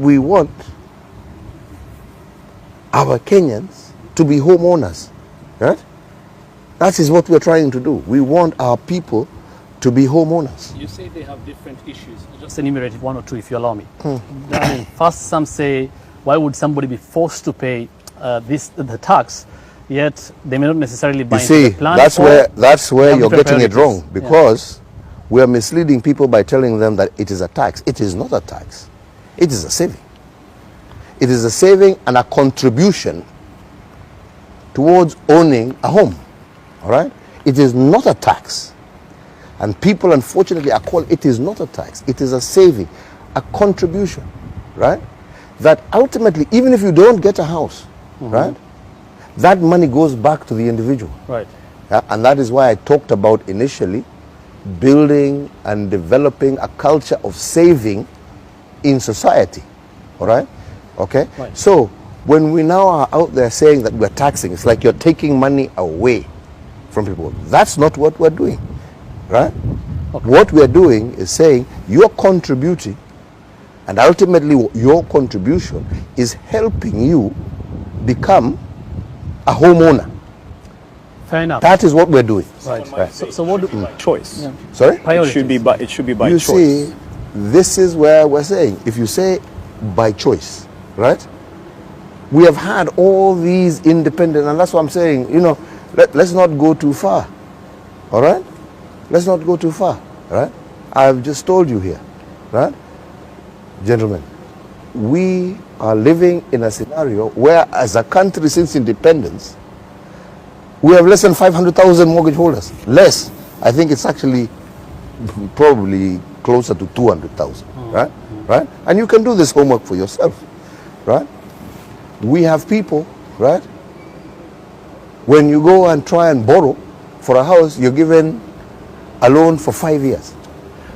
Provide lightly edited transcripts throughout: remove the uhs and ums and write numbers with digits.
we want our Kenyans to be homeowners, right? That is what we're trying to do. We want our people to be homeowners. You say they have different issues. I'll just enumerate one or two if you allow me. I mean, first, some say, why would somebody be forced to pay the tax, yet they may not necessarily buy into the plan? That's where you're getting it wrong, because we are misleading people by telling them that it is a tax. It is not a tax. It is a saving. It is a saving and a contribution towards owning a home. All right? It is not a tax. And people, unfortunately, are called, it is not a tax. It is a saving, a contribution, right? That ultimately, even if you don't get a house, right, that money goes back to the individual. Right. Yeah? And that is why I talked about initially building and developing a culture of saving in society. All right? Okay? Right. So when we now are out there saying that we're taxing, it's like you're taking money away from people. That's not what we're doing. Right? Okay. What we're doing is saying you're contributing, and ultimately your contribution is helping you become a homeowner. Fair enough. That is what we're doing. Right. Right. So what do choice? Yeah. Sorry? It should be by you choice. See, this is where we're saying, if you say by choice, right? We have had all these independent, and that's what I'm saying, you know, let's not go too far. All right? Let's not go too far, right? I've just told you here, right? Gentlemen, we are living in a scenario where, as a country since independence, we have less than 500,000 mortgage holders. Less. I think it's actually probably closer to 200,000, right? Right? And you can do this homework for yourself, right? We have people, right? When you go and try and borrow for a house, you're given a loan for 5 years.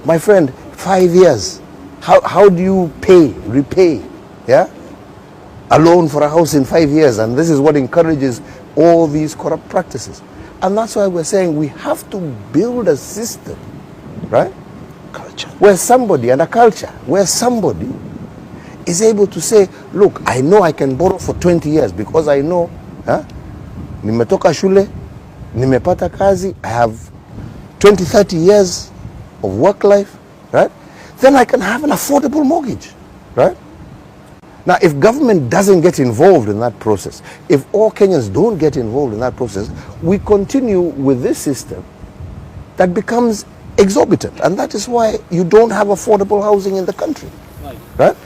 My friend, 5 years. How do you repay, yeah? A loan for a house in 5 years? And this is what encourages all these corrupt practices. And that's why we're saying we have to build a system, right? Culture. Where somebody, and a culture, where somebody is able to say, look, I know I can borrow for 20 years because I know, nimetoka shule, nimepata kazi, I have 20, 30 years of work life, right? Then I can have an affordable mortgage, right? Now, if government doesn't get involved in that process, if all Kenyans don't get involved in that process, we continue with this system that becomes exorbitant. And that is why you don't have affordable housing in the country, right?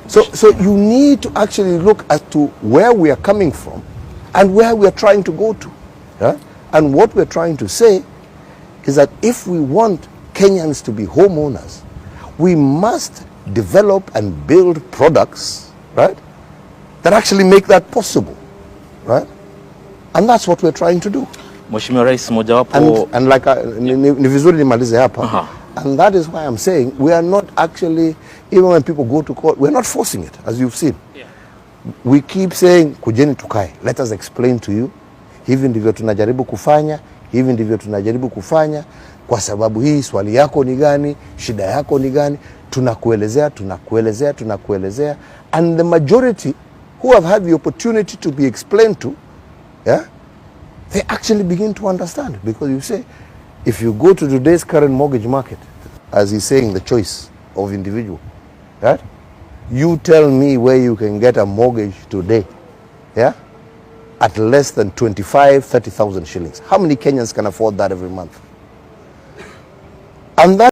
So you need to actually look at to where we are coming from and where we are trying to go to, right? And what we're trying to say is that if we want Kenyans to be homeowners, we must develop and build products, right, that actually make that possible, right? And that's what we're trying to do. Mheshimiwa Rais, mojawapo and like ni vizuri nimalize hapa. And that is why I'm saying we are not actually, even when people go to court, we're not forcing it, as you've seen. Yeah. We keep saying kujeni tukae, let us explain to you, hivi ndivyo tunajaribu kufanya, hivi ndivyo tunajaribu kufanya, kwa sababu hii swali yako ni gani, shida yako ni gani, tunakuelezea. And the majority who have had the opportunity to be explained to, yeah, they actually begin to understand. Because you say, if you go to today's current mortgage market, as he's saying, the choice of individual, right? You tell me where you can get a mortgage today, yeah, at less than 30,000 shillings. How many Kenyans can afford that every month? And that